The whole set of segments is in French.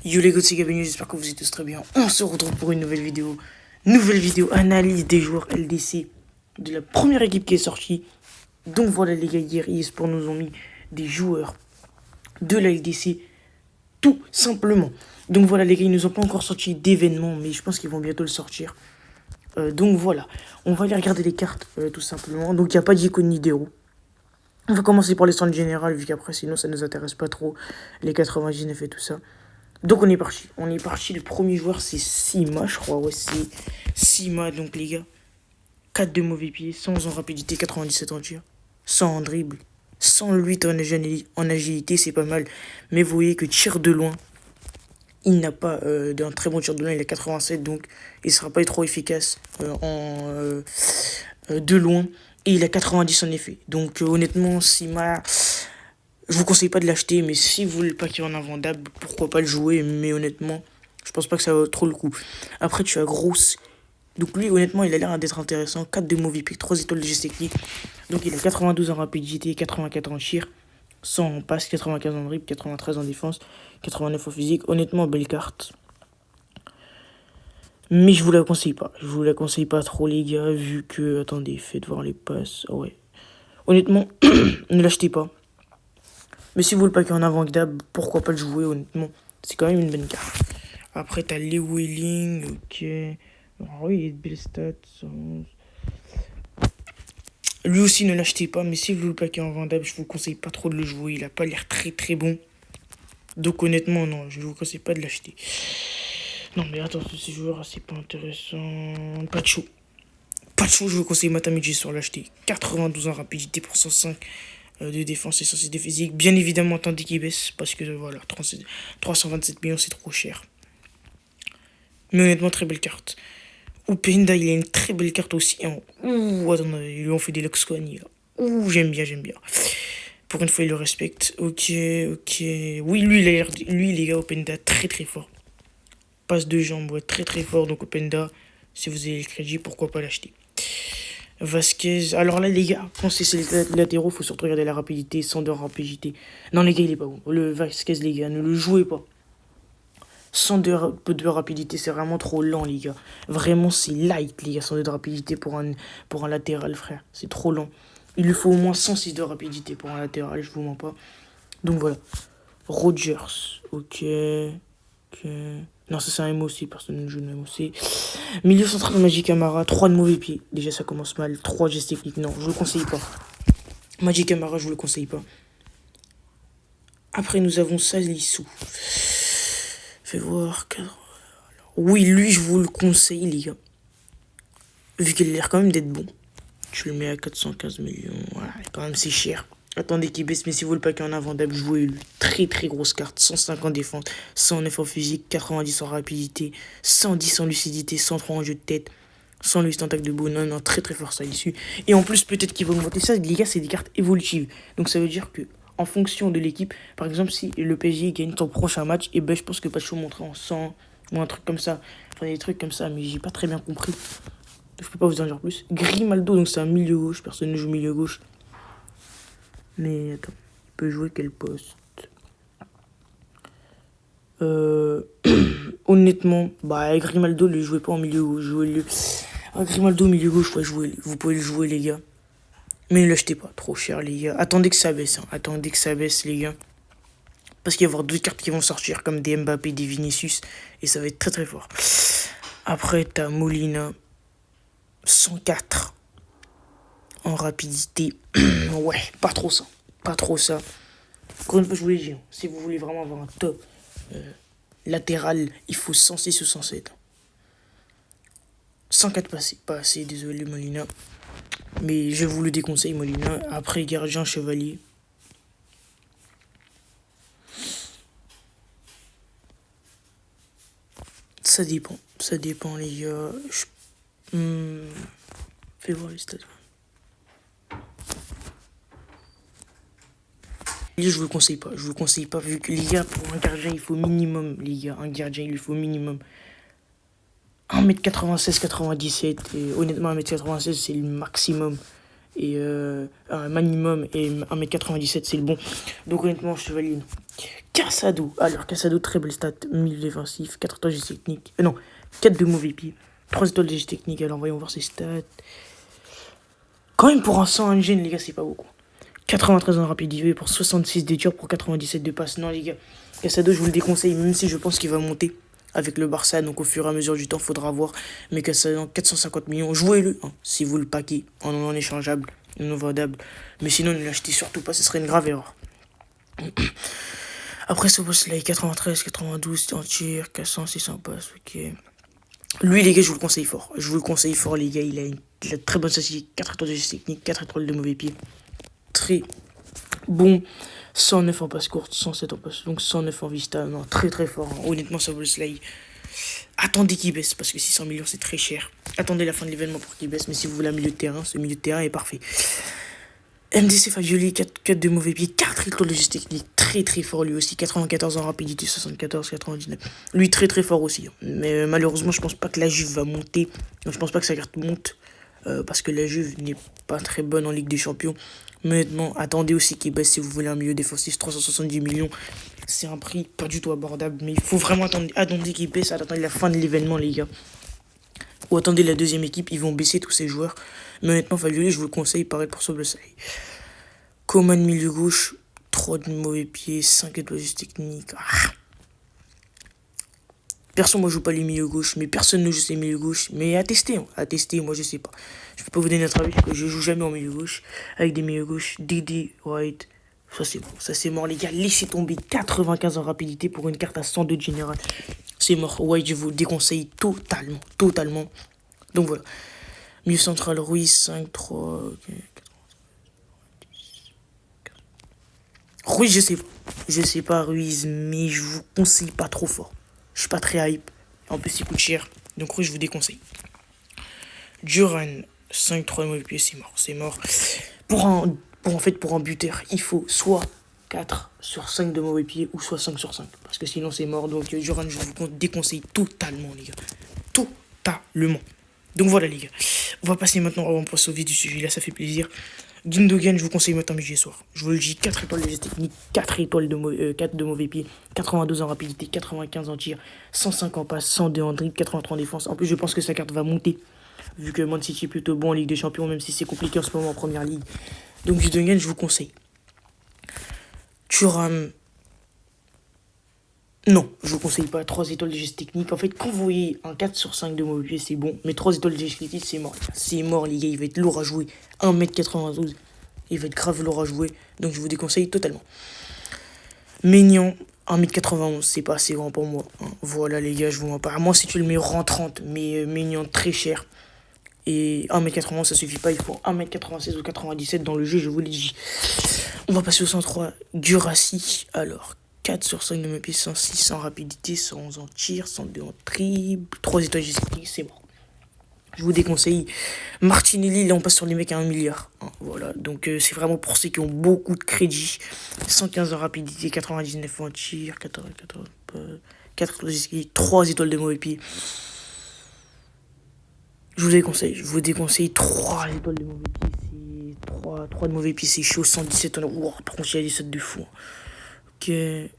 Yo les gars, c'est Gabin, j'espère que vous êtes tous très bien. On se retrouve pour une nouvelle vidéo. Nouvelle vidéo analyse des joueurs LDC de la première équipe qui est sortie. Donc voilà les gars, hier eSport nous ont mis des joueurs de la LDC tout simplement. Donc voilà les gars, ils nous ont pas encore sorti d'événements, mais je pense qu'ils vont bientôt le sortir. Donc voilà, on va aller regarder les cartes tout simplement. Donc il n'y a pas d'icône ni d'héros. On va commencer par les stands générales, vu qu'après sinon ça nous intéresse pas trop, les 99 et tout ça. Donc on est parti. On est parti. Le premier joueur c'est Sima, je crois. Ouais, c'est Sima. Donc les gars, 4 de mauvais pieds, 100 en rapidité, 97 en tir, 100 en dribble, 108 en agilité, c'est pas mal. Mais vous voyez que tir de loin, il n'a pas d'un très bon tir de loin, il a 87, donc il sera pas trop efficace de loin. Et il a 90 en effet. Donc honnêtement, Sima, je vous conseille pas de l'acheter, mais si vous voulez pas qu'il y ait en invendable, pourquoi pas le jouer, mais honnêtement, je pense pas que ça vaut trop le coup. Après, tu as Grosse. Donc lui, honnêtement, il a l'air d'être intéressant. 4 de mauvais pick, 3 étoiles de geste technique. Donc il a 92 en rapidité, 84 en tir, 100 en passe, 95 en dribble, 93 en défense, 89 en physique. Honnêtement, belle carte. Mais je vous la conseille pas. Je vous la conseille pas trop, les gars, vu que... Attendez, faites voir les passes. Oh, ouais. Honnêtement, ne l'achetez pas. Mais si vous voulez pas qu'il y ait en invendable, pourquoi pas le jouer, honnêtement. C'est quand même une bonne carte. Après, t'as Lee Wheeling, ok. Alors, oui, il a de belles stats. Lui aussi, ne l'achetez pas, mais si vous voulez pas qu'il y ait en invendable, je vous conseille pas trop de le jouer. Il a pas l'air très très bon. Donc honnêtement, non, je vous conseille pas de l'acheter. Non, mais attends, ce joueur, c'est pas intéressant. Pacho. Pacho, je vous conseille Matamiji sur l'acheter. 92 en rapidité pour 105 de défense et 106 de physique. Bien évidemment, attendez qu'il baisse parce que voilà, 327 millions, c'est trop cher. Mais honnêtement, très belle carte. Openda, il a une très belle carte aussi. Ouh, attends, ils lui ont fait des Luxcoani. Ouh, j'aime bien, j'aime bien. Pour une fois, il le respecte. Ok, ok. Oui, lui, il a l'air. Lui, les gars, Openda, très très fort. Passe de jambes, ouais, très très fort. Donc, Openda, si vous avez le crédit, pourquoi pas l'acheter. Vasquez. Alors là, les gars, quand c'est les latéraux, faut surtout regarder la rapidité, sans de rapidité. Non, les gars, il est pas bon. Le Vasquez, les gars, ne le jouez pas. Sans de rapidité, c'est vraiment trop lent, les gars. Vraiment, c'est light, les gars, sans de rapidité pour un latéral, frère. C'est trop lent. Il lui faut au moins 106 de rapidité pour un latéral, je vous mens pas. Donc voilà. Rogers. Ok. Ok. Non, ça c'est un MOC, personne ne joue de MOC. Milieu central de Magic Camara, 3 de mauvais pieds. Déjà ça commence mal. 3 gestes techniques, non, je vous le conseille pas. Magic Camara, je vous le conseille pas. Après nous avons Salisu. Fais voir. Oui, lui je vous le conseille, les gars. Vu qu'il a l'air quand même d'être bon. Je le mets à 415 millions. Voilà, quand même c'est cher. Attendez qu'il baisse, mais si vous voulez pas qu'il y en a invendable, jouez-le. Très très grosse carte. 150 en défense, 109 en physique, 90 en rapidité, 110 en lucidité, 103 en jeu de tête, 108 en tacle de bout. Non, non, très très fort ça dessus. Et en plus, peut-être qu'il va augmenter ça. Les gars, c'est des cartes évolutives. Donc ça veut dire que en fonction de l'équipe, par exemple, si le PSG gagne son prochain match, et ben je pense que Pacho montrer en 100 ou un truc comme ça. Enfin, des trucs comme ça, mais j'ai pas très bien compris. Je peux pas vous en dire plus. Grimaldo, donc c'est un milieu gauche. Personne ne joue milieu gauche. Mais attends, il peut jouer quel poste? Honnêtement, bah Grimaldo, ne jouez pas en milieu gauche. Jouez-le. Grimaldo, milieu gauche, ouais, jouez. Vous pouvez le jouer, les gars. Mais ne l'achetez pas, trop cher, les gars. Attendez que ça baisse, hein. Attendez que ça baisse, les gars. Parce qu'il va y avoir d'autres cartes qui vont sortir, comme des Mbappé, des Vinicius. Et ça va être très très fort. Après, t'as Molina. 104 en rapidité. Ouais, pas trop ça. Pas trop ça. Encore une fois, je vous l'ai dit, si vous voulez vraiment avoir un top latéral, il faut 106 ou 107. 104 pas assez, désolé Molina. Mais je vous le déconseille, Molina. Après, gardien, chevalier. Ça dépend, les gars. Fais voir les stats. Je vous le conseille pas. Je vous le conseille pas vu que les gars, pour un gardien, il faut minimum, les gars, un gardien, il lui faut minimum 1m96, 97. Et honnêtement, 1m96, c'est le maximum. Et un minimum et 1m97, c'est le bon. Donc honnêtement, chevalier. Casado. Alors, Casado, très belle stat. Milieu défensif, 4 étoiles de gestes techniques. Non, 4 de mauvais pieds. 3 étoiles de gestes techniques. Alors, voyons voir ses stats. Quand même, pour un 101 gène, les gars, c'est pas beaucoup. 93 en rapidité pour 66 de tir pour 97 de passes. Non, les gars, Casado, je vous le déconseille, même si je pense qu'il va monter avec le Barça. Donc, au fur et à mesure du temps, faudra voir. Mais Casado, 450 millions, jouez-le. Hein, si vous le paquez en non échangeable, non vendable. Mais sinon, ne l'achetez surtout pas, ce serait une grave erreur. Après ce boss-là, 93, 92 en tir, 400, 600 passes, ok. Lui, les gars, je vous le conseille fort. Je vous le conseille fort, les gars. Il a très bonne statistique. 4 étoiles de gestes techniques, 4 étoiles de mauvais pieds. Très bon. 109 en passe courte, 107 en passe longue, 109 en vista. Non, très très fort. Hein. Honnêtement, ce boss-là, attendez qu'il baisse parce que 600 millions, c'est très cher. Attendez la fin de l'événement pour qu'il baisse. Mais si vous voulez un milieu de terrain, ce milieu de terrain est parfait. MDC Fagioli, 4 de mauvais pieds, 4 étoiles de gestes techniques, très très fort lui aussi, 94 en rapidité, 74, 99. Lui très très fort aussi. Mais malheureusement, je pense pas que la Juve va monter. Je pense pas que sa carte monte parce que la Juve n'est pas très bonne en Ligue des Champions. Mais honnêtement, attendez aussi qu'il baisse si vous voulez un milieu défensif, 370 millions. C'est un prix pas du tout abordable, mais il faut vraiment attendre qu'il baisse, attendre la fin de l'événement, les gars. Ou attendez la deuxième équipe, ils vont baisser tous ces joueurs. Mais honnêtement, Fagioli, je vous le conseille, pareil pour Soboslai. Coman milieu gauche, 3 de mauvais pieds, 5 étoiles techniques. Ah. Personne, moi, joue pas les milieux gauche, mais personne ne joue les milieux gauche. Mais à tester, moi, je sais pas. Je peux pas vous donner notre avis, parce que je joue jamais en milieu gauche. Avec des milieux gauche, Didi, White. Ça, c'est bon, ça, c'est mort, les gars. Laissez tomber 95 en rapidité pour une carte à 102 de général. C'est mort. White, je vous le déconseille totalement. Donc voilà. Milieu central, Ruiz, 5, 3, ok. Ruiz, je sais pas, Ruiz, mais je vous conseille pas trop fort. Je suis pas très hype. En plus, il coûte cher. Donc, Ruiz, je vous déconseille. Duran, 5-3 mauvais pied, c'est mort. Pour un buteur, il faut soit 4 sur 5 de mauvais pied ou soit 5 sur 5. Parce que sinon, c'est mort. Donc, Duran, je vous déconseille totalement, les gars. Totalement. Donc, voilà, les gars. On va passer maintenant on passe au vif du sujet. Là, ça fait plaisir. Gundogan, je vous conseille matin, midi et soir. Je vous le dis, 4 étoiles de gestes techniques, 4 étoiles de 4 de mauvais pieds, 92 en rapidité, 95 en tir, 105 en passe, 102 en dribble, 83 en défense. En plus, je pense que sa carte va monter, vu que Man City est plutôt bon en Ligue des Champions, même si c'est compliqué en ce moment en Première Ligue. Donc, Gundogan, je vous conseille. Thuram, non, je vous conseille pas 3 étoiles de gestes techniques. En fait, quand vous voyez un 4 sur 5 de mauvais pied, c'est bon. Mais 3 étoiles de gestes techniques, c'est mort. C'est mort, les gars. Il va être lourd à jouer. 1m92. Il va être grave lourd à jouer. Donc, je vous déconseille totalement. Maignan, 1m91. C'est pas assez grand pour moi. Hein. Voilà, les gars, je vous en parle. Moi, si tu le mets en 30, mais Maignan très cher. Et 1m91, ça suffit pas. Il faut 1m96 ou 97 dans le jeu, je vous l'ai dit. On va passer au 103. Gurassi. Alors, 4 sur 5 de mes pieds, 106 en rapidité, 111 en tir, 102 en dribble, 3 étoiles gestiques, c'est bon. Je vous déconseille. Martinelli, là on passe sur les mecs à 1 milliard. Hein, voilà, donc c'est vraiment pour ceux qui ont beaucoup de crédit. 115 en rapidité, 99 en tir, 4 étoiles gestiques, 3 étoiles de mauvais pied. Je vous déconseille 3 étoiles de mauvais pied, c'est 3 de mauvais pied, c'est chaud, 117 en... Wow, par contre il y a des sets de fou. Hein.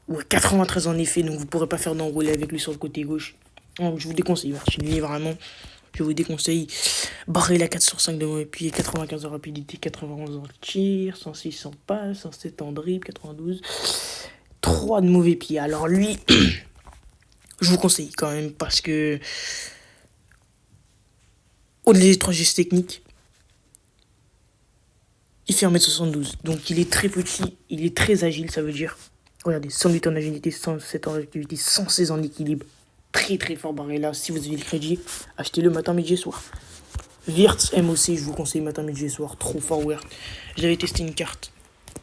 Ouais, 93 en effet, donc vous pourrez pas faire d'enrouler avec lui sur le côté gauche. Donc, je vous déconseille, Martinelli, vraiment. Je vous déconseille. Barrella 4 sur 5 de mauvais pied, 95 en rapidité, 91 en tir, 106 en passe, 107 en dribble, 92. 3 de mauvais pied. Alors lui, je vous conseille quand même parce que au-delà des 3 gestes techniques, il fait 1m72. Donc il est très petit, il est très agile, ça veut dire. Regardez, 108 en agilité, 107 en activité, 116 en équilibre. Très très fort Barrella. Si vous avez le crédit, achetez-le matin, midi et soir. Wirtz MOC, je vous conseille matin, midi et soir. Trop fort Wirtz. J'avais testé une carte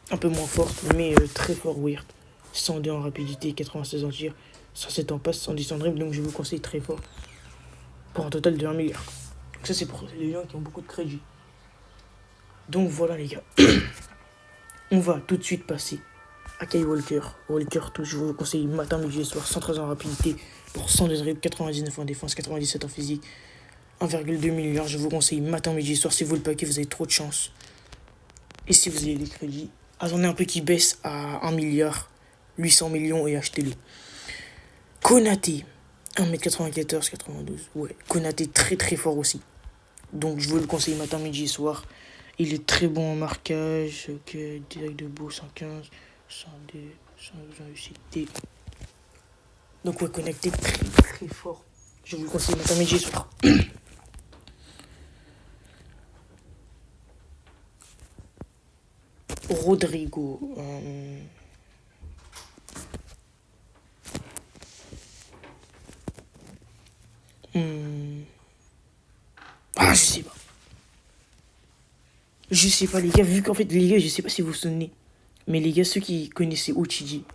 un peu moins forte, mais très fort Wirtz. 102 en rapidité, 96 en tir, 107 en passe, 110 en dribble. Donc je vous conseille très fort. Pour un total de 1 milliard. Donc ça c'est pour les gens qui ont beaucoup de crédit. Donc voilà les gars. On va tout de suite passer à Kyle Walker. Walker, tout, je vous conseille matin, midi et soir, 113 en rapidité, pour 102 dribbles, 99 en défense, 97 en physique, 1,2 milliard. Je vous conseille matin, midi et soir. Si vous le paquez, vous avez trop de chance. Et si vous avez des crédits, attendez un peu qu'il baisse à 1 milliard. 800 millions et achetez-le. Konaté, 1m94, 92. Ouais, Konaté très très fort aussi. Donc je vous le conseille matin, midi et soir. Il est très bon en marquage. Ok, direct de beau, 115, 102, 100, donc ouais, connecté très très fort. Je vous le conseille matin, midi et soir. Rodrigo. Ah, je sais pas. Je sais pas, les gars, vu qu'en fait, les gars, je sais pas si vous vous souvenez, mais les gars, ceux qui connaissaient Uchiji,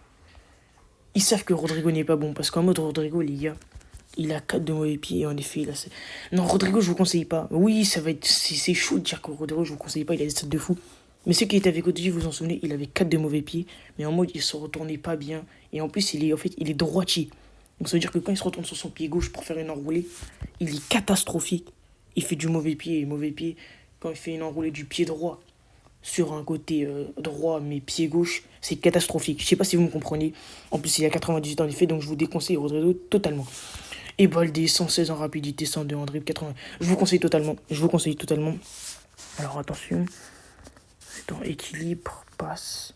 ils savent que Rodrigo n'est pas bon. Parce qu'en mode Rodrigo, les gars, il a 4 de mauvais pieds. Et en effet, là, c'est. Non, Rodrigo, je vous conseille pas. Oui, ça va être. C'est chaud de dire que Rodrigo, je vous conseille pas. Il a des stats de fou. Mais ceux qui étaient avec Uchiji, vous vous en souvenez, il avait 4 de mauvais pieds. Mais en mode, il se retournait pas bien. Et en plus, il est droitier. Donc ça veut dire que quand il se retourne sur son pied gauche pour faire une enroulée, il est catastrophique. Il fait du mauvais pied. Et mauvais pied, quand il fait une enroulée du pied droit sur un côté droit, mais pied gauche, c'est catastrophique. Je sais pas si vous me comprenez. En plus, il a 98 ans d'effet, donc je vous déconseille Rodrigo totalement. Et Baldé, 116 en rapidité, 102 en dribble, 80. Je vous conseille totalement. Je vous conseille totalement. Alors attention. Attends, équilibre, passe.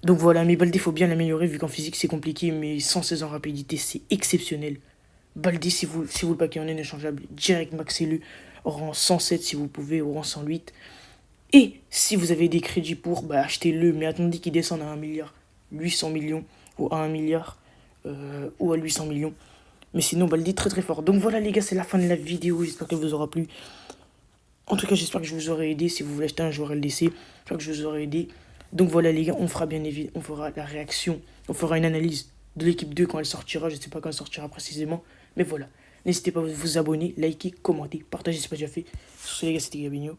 Donc voilà, mais Baldé, il faut bien l'améliorer vu qu'en physique c'est compliqué, mais 116 en rapidité, c'est exceptionnel. Baldé, si vous le paquez en échangeable, direct maxez-le. Rang 107 si vous pouvez, au rang 108. Et si vous avez des crédits pour, bah achetez-le, mais attendez qu'il descende à 1 milliard, 800 millions, ou à 1 milliard, ou à 800 millions. Mais sinon, Baldi très très fort. Donc voilà les gars, c'est la fin de la vidéo, j'espère qu'elle vous aura plu. En tout cas, j'espère que je vous aurai aidé. Si vous voulez acheter un joueur LDC, j'espère que je vous aurai aidé. Donc voilà les gars, on fera bien évidemment, on fera la réaction, on fera une analyse de l'équipe 2 quand elle sortira. Je ne sais pas quand elle sortira précisément, mais voilà. N'hésitez pas à vous abonner, liker, commenter, partager si ce n'est pas déjà fait. Sur ce les gars, c'était Gabigno.